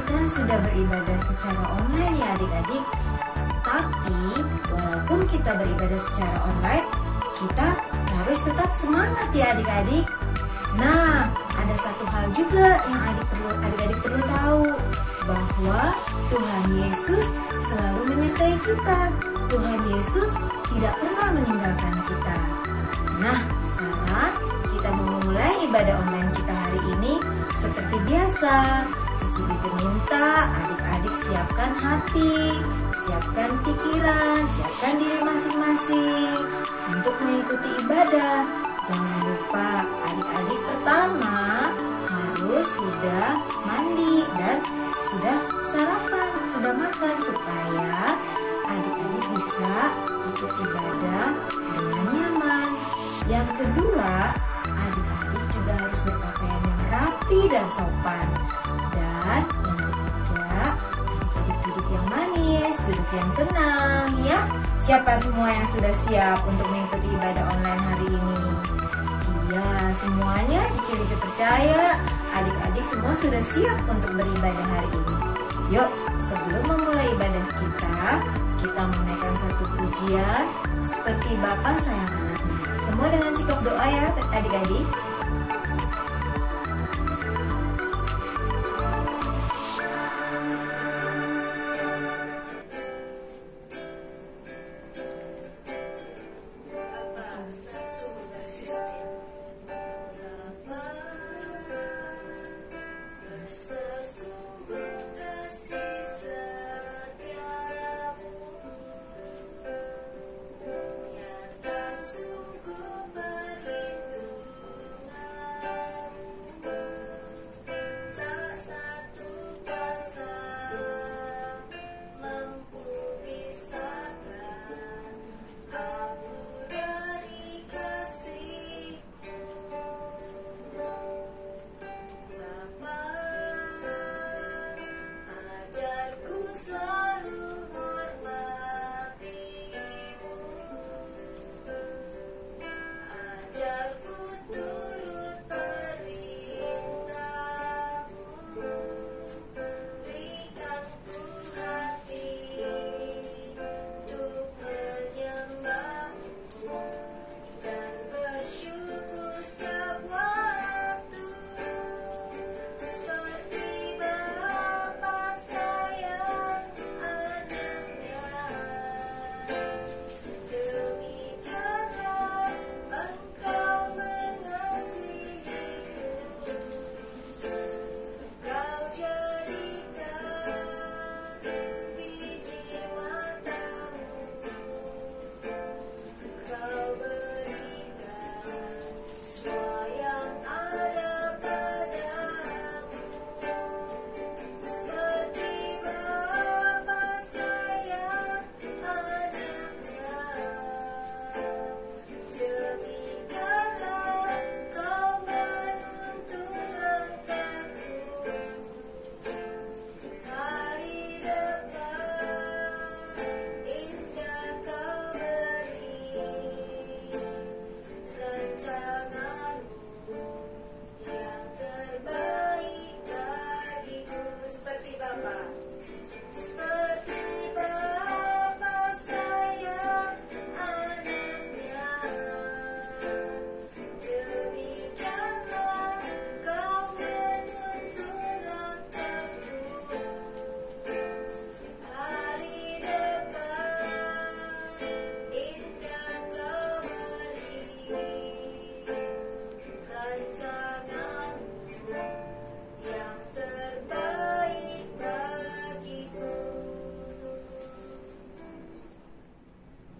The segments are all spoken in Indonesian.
kita sudah beribadah secara online ya adik-adik. Tapi walaupun kita beribadah secara online, kita harus tetap semangat ya adik-adik. Nah, ada satu hal juga yang adik-adik perlu tahu, bahwa Tuhan Yesus selalu menyertai kita. Tuhan Yesus tidak pernah meninggalkan kita. Nah, sekarang kita mau memulai ibadah online kita hari ini. Seperti biasa, Cici Bece minta adik-adik siapkan hati, siapkan pikiran, siapkan diri masing-masing untuk mengikuti ibadah. Jangan lupa adik-adik pertama harus sudah mandi dan sudah sarapan, sudah makan, supaya adik-adik bisa ikut ibadah dengan nyaman. Yang kedua, adik-adik juga harus berpakaian yang rapi dan sopan. Dan yang ketiga, adik-adik duduk yang manis, duduk yang tenang ya. Siapa semua yang sudah siap untuk mengikuti ibadah online hari ini? Iya, semuanya Cici Bece percaya adik-adik semua sudah siap untuk beribadah hari ini. Yuk, sebelum memulai ibadah kita menaikkan satu pujian seperti Bapa sayang anaknya. Semua dengan sikap doa ya adik-adik.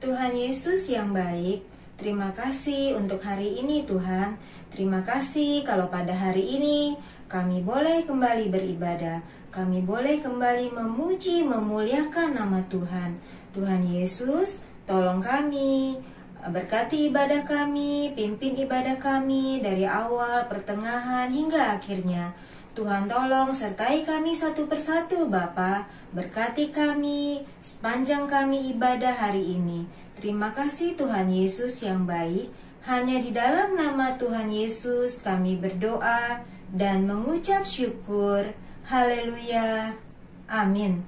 Tuhan Yesus yang baik, terima kasih untuk hari ini Tuhan. Terima kasih kalau pada hari ini kami boleh kembali beribadah. Kami boleh kembali memuji, memuliakan nama Tuhan. Tuhan Yesus, tolong kami, berkati ibadah kami, pimpin ibadah kami dari awal, pertengahan, hingga akhirnya. Tuhan tolong sertai kami satu persatu Bapa. Berkati kami sepanjang kami ibadah hari ini. Terima kasih Tuhan Yesus yang baik. Hanya di dalam nama Tuhan Yesus kami berdoa dan mengucap syukur. Haleluya. Amin.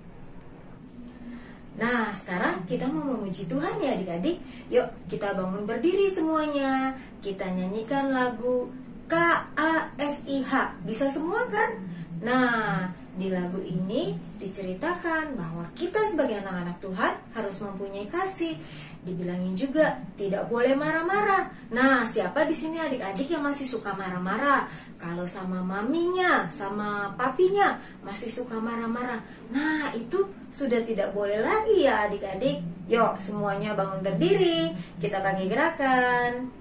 Nah, sekarang kita mau memuji Tuhan ya adik-adik. Yuk kita bangun berdiri semuanya. Kita nyanyikan lagu KASIH. Bisa semua kan? Nah, di lagu ini diceritakan bahwa kita sebagai anak-anak Tuhan harus mempunyai kasih. Dibilangin juga tidak boleh marah-marah. Nah, siapa di sini adik-adik yang masih suka marah-marah? Kalau sama maminya, sama papinya masih suka marah-marah. Nah, itu sudah tidak boleh lagi ya adik-adik. Yuk, semuanya bangun berdiri. Kita bagi gerakan.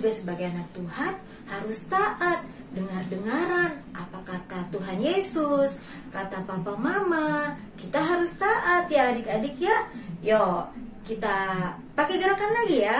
Sebagai anak Tuhan harus taat, dengar-dengaran apa kata Tuhan Yesus, kata papa mama, kita harus taat ya adik-adik ya. Yuk kita pakai gerakan lagi ya.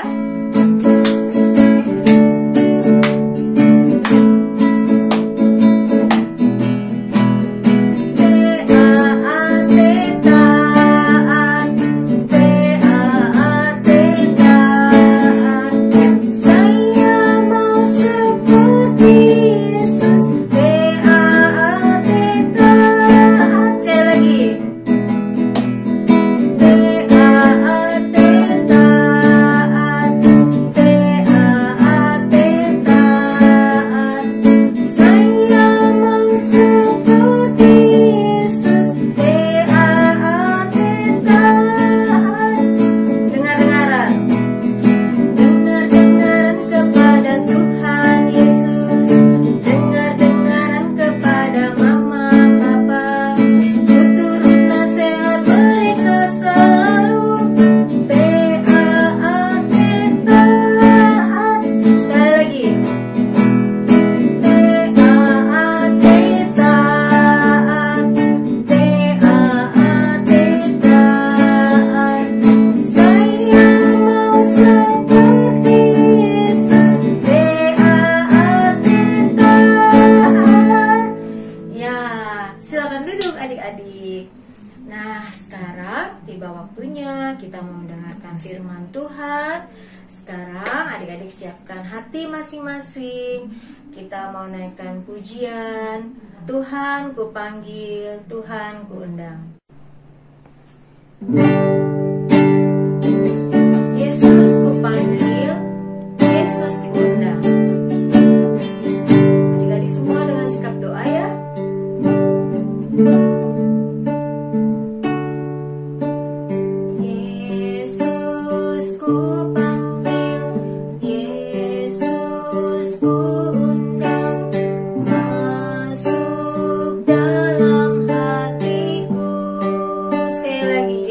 Kita mau mendengarkan firman Tuhan. Sekarang adik-adik siapkan hati masing-masing. Kita mau naikkan pujian. Tuhan ku panggil, Tuhan ku undang. Yesus ku panggil, Yesus ku undang. Adik-adik semua dengan sikap doa ya.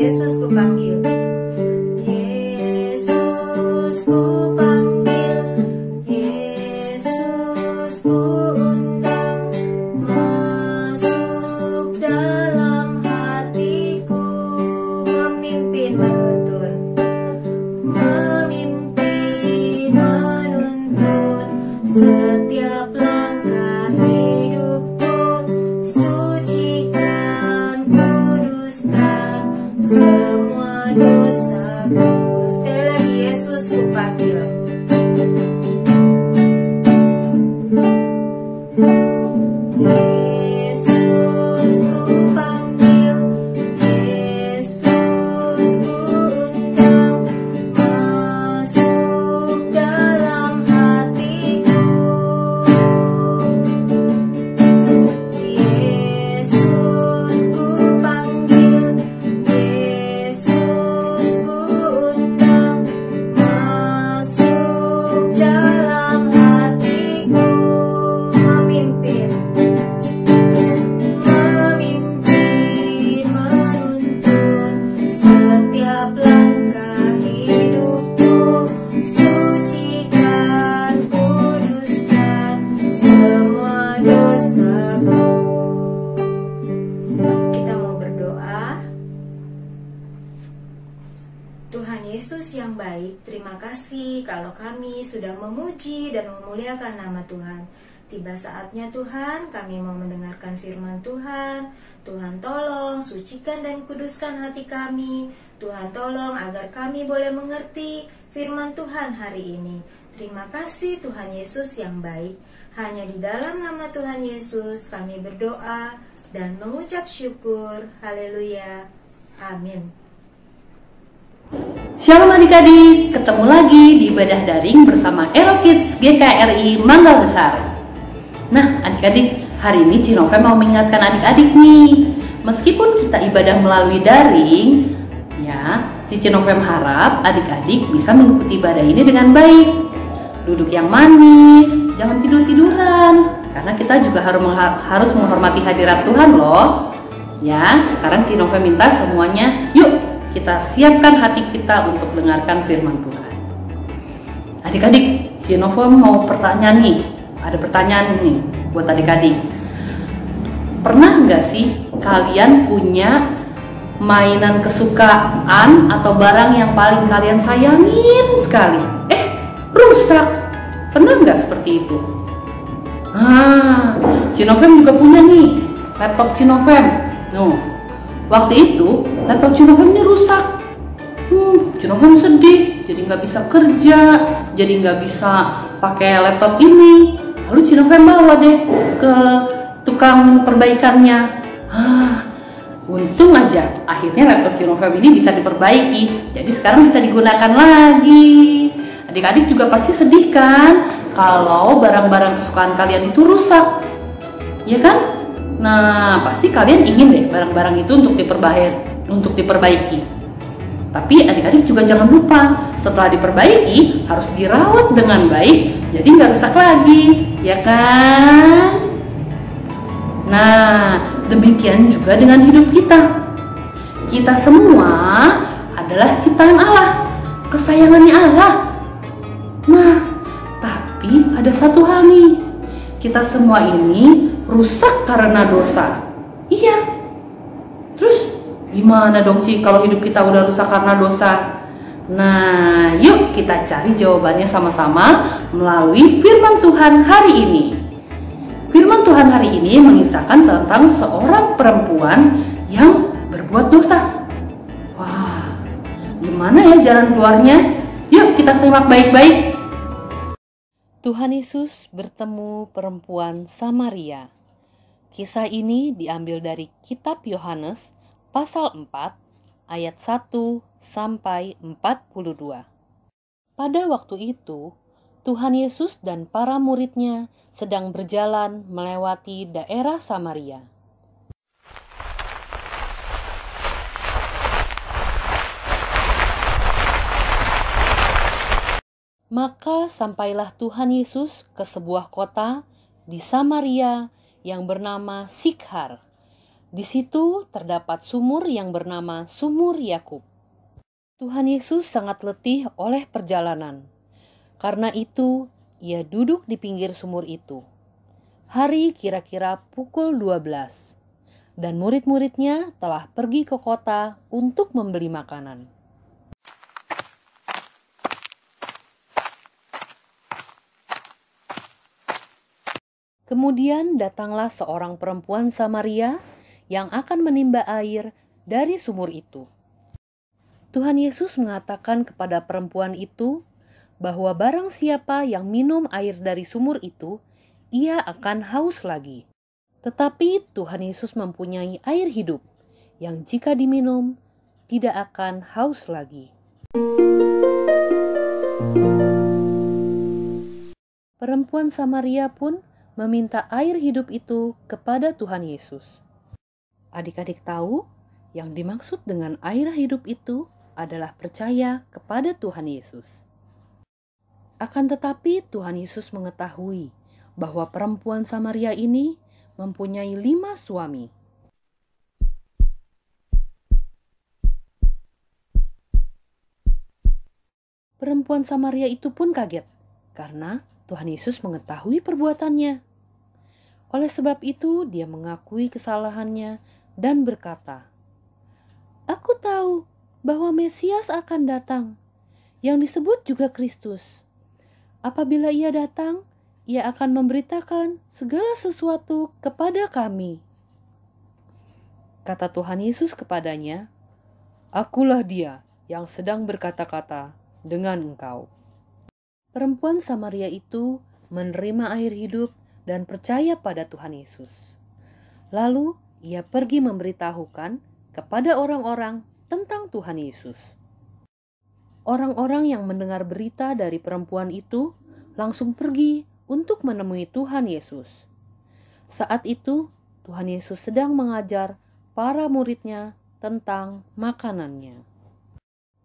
Yesus Yesus yang baik, terima kasih kalau kami sudah memuji dan memuliakan nama Tuhan. Tiba saatnya Tuhan, kami mau mendengarkan firman Tuhan. Tuhan tolong, sucikan dan kuduskan hati kami. Tuhan tolong agar kami boleh mengerti firman Tuhan hari ini. Terima kasih Tuhan Yesus yang baik. Hanya di dalam nama Tuhan Yesus kami berdoa dan mengucap syukur. Haleluya. Amin. Shalom adik-adik, ketemu lagi di ibadah daring bersama Elo Kids GKRI Mangga Besar. Nah adik-adik, hari ini Cinove mau mengingatkan adik-adik nih, meskipun kita ibadah melalui daring, ya, Cinove harap adik-adik bisa mengikuti ibadah ini dengan baik. Duduk yang manis, jangan tidur-tiduran, karena kita juga harus menghormati hadirat Tuhan loh. Ya, sekarang Cinove minta semuanya, yuk kita siapkan hati kita untuk dengarkan firman Tuhan. Adik-adik, Cinove mau pertanyaan nih. Ada pertanyaan nih buat adik-adik. Pernah nggak sih kalian punya mainan kesukaan atau barang yang paling kalian sayangin sekali? Rusak. Pernah nggak seperti itu? Cinove juga punya nih laptop Cinove. Waktu itu laptop Cinove ini rusak. Cinove sedih, jadi nggak bisa kerja, jadi nggak bisa pakai laptop ini. Lalu Cinove bawa deh ke tukang perbaikannya. Untung aja akhirnya laptop Cinove ini bisa diperbaiki, jadi sekarang bisa digunakan lagi. Adik-adik juga pasti sedih kan kalau barang-barang kesukaan kalian itu rusak, ya kan? Nah, pasti kalian ingin deh barang-barang itu untuk diperbaiki. Tapi adik-adik juga jangan lupa, setelah diperbaiki harus dirawat dengan baik, jadi nggak rusak lagi, ya kan? Nah, demikian juga dengan hidup kita. Kita semua adalah ciptaan Allah, kesayangannya Allah. Nah, tapi ada satu hal nih, kita semua ini rusak karena dosa. Iya. Terus gimana dong Ci kalau hidup kita udah rusak karena dosa? Nah, yuk kita cari jawabannya sama-sama melalui firman Tuhan hari ini. Firman Tuhan hari ini mengisahkan tentang seorang perempuan yang berbuat dosa. Wah, gimana ya jalan keluarnya? Yuk kita simak baik-baik. Tuhan Yesus bertemu perempuan Samaria. Kisah ini diambil dari kitab Yohanes pasal 4 ayat 1 sampai 42. Pada waktu itu, Tuhan Yesus dan para muridnya sedang berjalan melewati daerah Samaria. Maka sampailah Tuhan Yesus ke sebuah kota di Samaria yang bernama Sikhar. Di situ terdapat sumur yang bernama Sumur Yakub. Tuhan Yesus sangat letih oleh perjalanan. Karena itu, ia duduk di pinggir sumur itu. Hari kira-kira pukul 12. Dan murid-muridnya telah pergi ke kota untuk membeli makanan. Kemudian datanglah seorang perempuan Samaria yang akan menimba air dari sumur itu. Tuhan Yesus mengatakan kepada perempuan itu bahwa barang siapa yang minum air dari sumur itu, ia akan haus lagi. Tetapi Tuhan Yesus mempunyai air hidup yang jika diminum tidak akan haus lagi. Perempuan Samaria pun meminta air hidup itu kepada Tuhan Yesus. Adik-adik tahu yang dimaksud dengan air hidup itu adalah percaya kepada Tuhan Yesus. Akan tetapi Tuhan Yesus mengetahui bahwa perempuan Samaria ini mempunyai 5 suami. Perempuan Samaria itu pun kaget karena Tuhan Yesus mengetahui perbuatannya. Oleh sebab itu, dia mengakui kesalahannya dan berkata, "Aku tahu bahwa Mesias akan datang. yang disebut juga Kristus. Apabila Ia datang, Ia akan memberitakan segala sesuatu kepada kami. Kata Tuhan Yesus kepadanya, "Akulah Dia yang sedang berkata-kata dengan engkau." Perempuan Samaria itu menerima air hidup dan percaya pada Tuhan Yesus. Lalu ia pergi memberitahukan kepada orang-orang tentang Tuhan Yesus. Orang-orang yang mendengar berita dari perempuan itu langsung pergi untuk menemui Tuhan Yesus. Saat itu Tuhan Yesus sedang mengajar para murid-Nya tentang makanannya.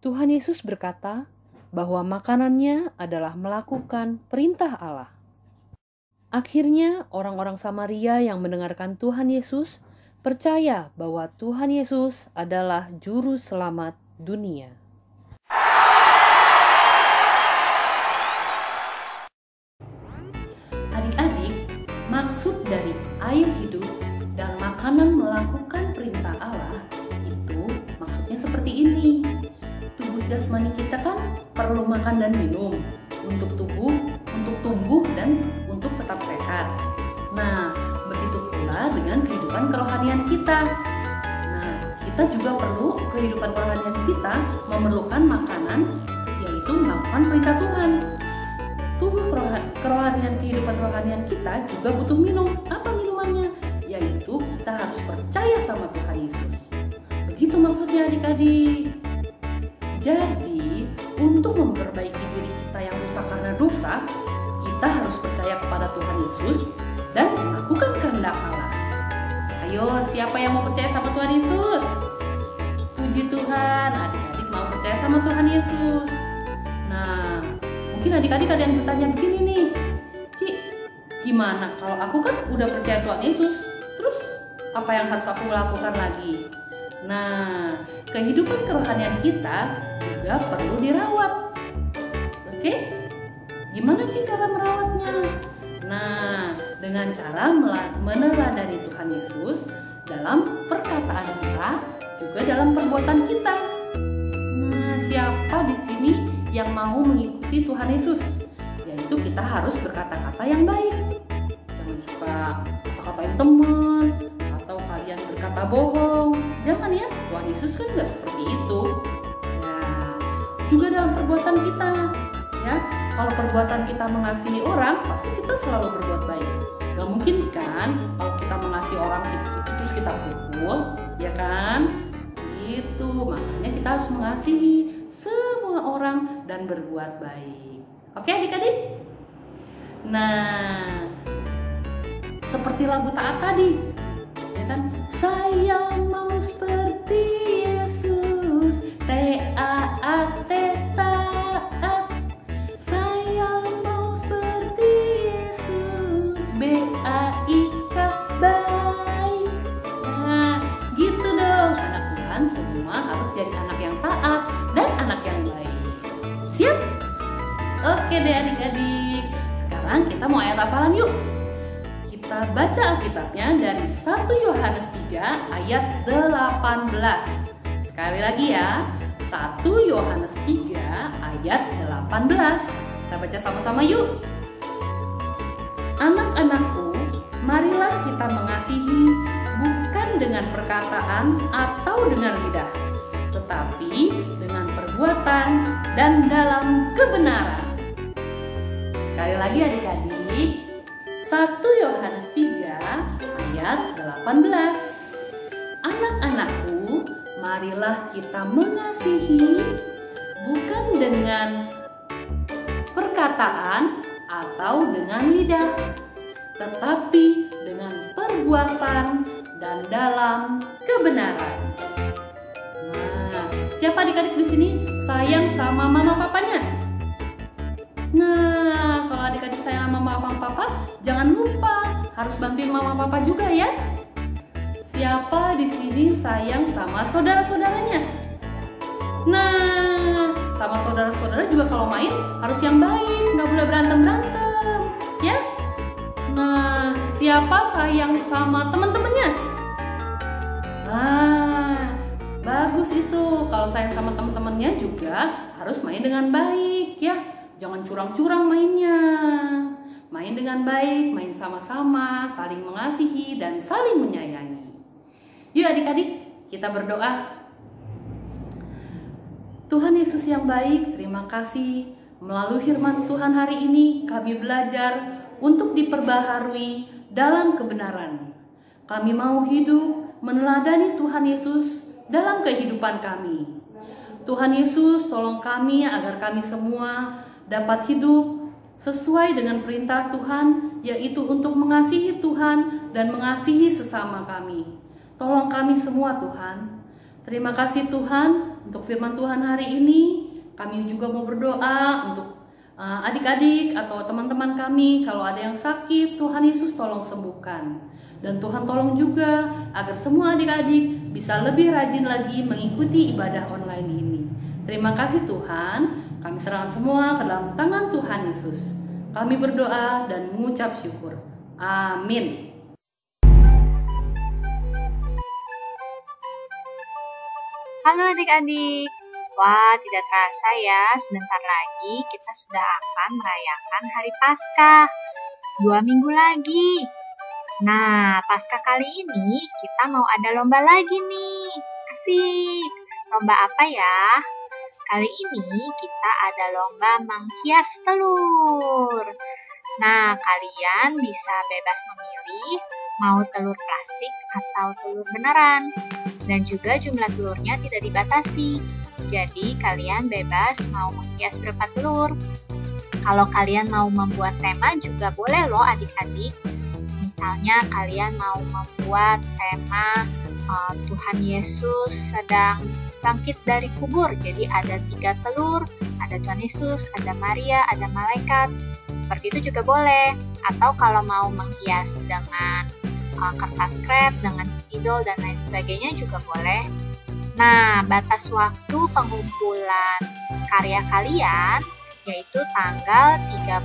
Tuhan Yesus berkata bahwa makanannya adalah melakukan perintah Allah. Akhirnya orang-orang Samaria yang mendengarkan Tuhan Yesus percaya bahwa Tuhan Yesus adalah juru selamat dunia. Adik-adik, maksud dari air hidup dan makanan melakukan perintah Allah itu maksudnya seperti ini. Tubuh jasmani kita kan perlu makan dan minum untuk tumbuh dan untuk tetap sehat. Nah, begitu pula dengan kehidupan kerohanian kita. Nah, kita juga perlu kehidupan kerohanian kita memerlukan makanan, yaitu melakukan perintah Tuhan. Tubuh kerohanian, kehidupan kerohanian kita juga butuh minum. Apa minumannya? Yaitu kita harus percaya sama Tuhan Yesus. Begitu maksudnya adik-adik. Jadi, untuk memperbaiki diri kita yang rusak karena dosa, kita harus percaya kepada Tuhan Yesus dan melakukan kehendak Allah. Ayo, siapa yang mau percaya sama Tuhan Yesus? Puji Tuhan, adik-adik mau percaya sama Tuhan Yesus. Nah, mungkin adik-adik ada yang bertanya begini nih, Ci, gimana kalau aku kan udah percaya Tuhan Yesus, terus apa yang harus aku lakukan lagi? Nah, kehidupan kerohanian kita juga perlu dirawat. Oke? Gimana sih cara merawatnya? Nah, dengan cara meneladani Tuhan Yesus dalam perkataan kita, juga dalam perbuatan kita. Nah, siapa di sini yang mau mengikuti Tuhan Yesus? Yaitu kita harus berkata-kata yang baik. Jangan suka kata-katain teman, atau kalian berkata bohong. Jangan ya, Tuhan Yesus kan nggak seperti itu. Nah, juga dalam perbuatan kita, ya. Kalau perbuatan kita mengasihi orang, pasti kita selalu berbuat baik. Gak mungkin kan kalau kita mengasihi orang terus kita pukul, ya kan? Itu makanya kita harus mengasihi semua orang dan berbuat baik. Oke adik-adik? Nah, seperti lagu Taat tadi, ya kan? Saya mau seperti Yesus, T-A-A-T, taat. Saya mau seperti Yesus, B-A-I-K, baik. Nah, gitu dong. Anak Tuhan semua harus jadi anak yang taat dan anak yang baik. Siap? Oke deh adik-adik. Sekarang kita mau ayat hafalan yuk. Kita baca Alkitabnya dari 1 Yohanes 3 ayat 18. Sekali lagi ya, 1 Yohanes 3 ayat 18. Kita baca sama-sama yuk. Anak-anakku, marilah kita mengasihi bukan dengan perkataan atau dengan lidah, tetapi dengan perbuatan dan dalam kebenaran. Sekali lagi adik-adik, 1 Yohanes 3 ayat 18. Anak-anakku, marilah kita mengasihi bukan dengan perkataan atau dengan lidah, tetapi dengan perbuatan dan dalam kebenaran. Nah, siapa adik-adik di sini sayang sama mama papanya? Nah, kalau adik-adik sayang sama mama papa, jangan lupa harus bantuin mama papa juga ya. Siapa di sini sayang sama saudara-saudaranya? Nah, sama saudara-saudara juga kalau main harus yang baik, nggak boleh berantem-berantem, ya. Nah, siapa sayang sama teman-temannya? Nah, bagus itu kalau sayang sama teman-temannya. mainnya juga harus main dengan baik ya. Jangan curang-curang mainnya. Main dengan baik, main sama-sama, saling mengasihi dan saling menyayangi. Yuk adik-adik, kita berdoa. Tuhan Yesus yang baik, terima kasih. Melalui firman Tuhan hari ini, kami belajar untuk diperbaharui dalam kebenaran. Kami mau hidup meneladani Tuhan Yesus dalam kehidupan kami. Tuhan Yesus, tolong kami agar kami semua dapat hidup sesuai dengan perintah Tuhan, yaitu untuk mengasihi Tuhan dan mengasihi sesama kami. Tolong kami semua Tuhan. Terima kasih Tuhan untuk firman Tuhan hari ini. Kami juga mau berdoa untuk adik-adik atau teman-teman kami. Kalau ada yang sakit, Tuhan Yesus tolong sembuhkan. Dan Tuhan tolong juga agar semua adik-adik bisa lebih rajin lagi mengikuti ibadah online ini. Terima kasih Tuhan. Kami serahkan semua ke dalam tangan Tuhan Yesus. Kami berdoa dan mengucap syukur. Amin. Halo adik-adik. Wah, tidak terasa ya, sebentar lagi kita sudah akan merayakan Hari Paskah. 2 minggu lagi. Nah, Paskah kali ini kita mau ada lomba lagi nih. Asik. Lomba apa ya? Kali ini kita ada lomba menghias telur. Nah, kalian bisa bebas memilih mau telur plastik atau telur beneran. Dan juga jumlah telurnya tidak dibatasi. Jadi kalian bebas mau menghias berapa telur. Kalau kalian mau membuat tema juga boleh loh adik-adik. Misalnya kalian mau membuat tema Tuhan Yesus sedang bangkit dari kubur. Jadi ada 3 telur, ada Tuhan Yesus, ada Maria, ada malaikat. Seperti itu juga boleh. Atau kalau mau menghias dengan kertas krep, dengan spidol dan lain sebagainya juga boleh. Nah, batas waktu pengumpulan karya kalian yaitu tanggal 31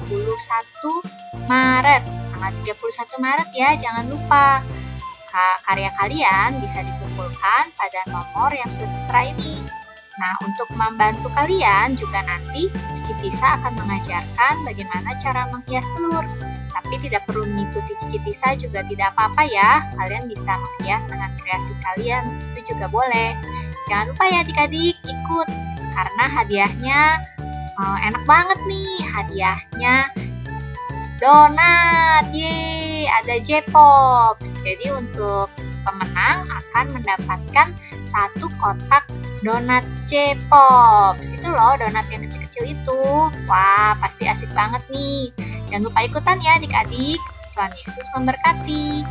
Maret. Tanggal 31 Maret ya, jangan lupa. Karya kalian bisa dikumpulkan pada nomor yang sudah tertera ini. Nah, untuk membantu kalian juga nanti Cici Tisa akan mengajarkan bagaimana cara menghias telur. Tapi tidak perlu mengikuti Cici Tisa juga tidak apa-apa ya. Kalian bisa menghias dengan kreasi kalian, itu juga boleh. Jangan lupa ya adik-adik ikut, karena hadiahnya enak banget nih. Hadiahnya donat, yeay, ada J-Pops. Jadi untuk pemenang akan mendapatkan 1 kotak donat J-Pops. Itu loh donat yang kecil-kecil itu. Wah, pasti asik banget nih. Jangan lupa ikutan ya adik-adik. Tuhan Yesus memberkati.